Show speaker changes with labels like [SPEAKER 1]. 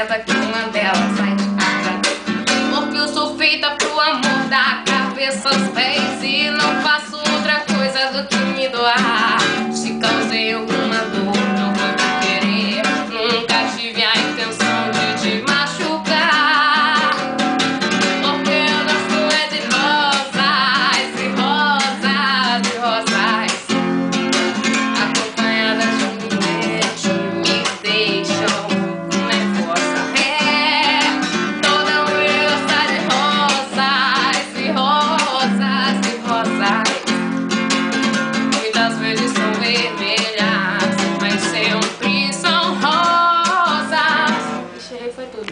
[SPEAKER 1] casa que uma delas sai de casa. Porque eu sou feita pro amor da cabeça aos pés e não faço outra coisa do que me doar. Se causei alguma dor, não vou te querer. Nunca tive a intenção de te machucar. Porque eu gosto é de rosas, e rosas, e rosas, acompanhadas de mulheres que me deixam nervosa. Toda mulher gosta de rosas, e rosas, e rosas. Muitas vezes são vermelhas, mas sempre são rosas. Ixi, aí foi tudo.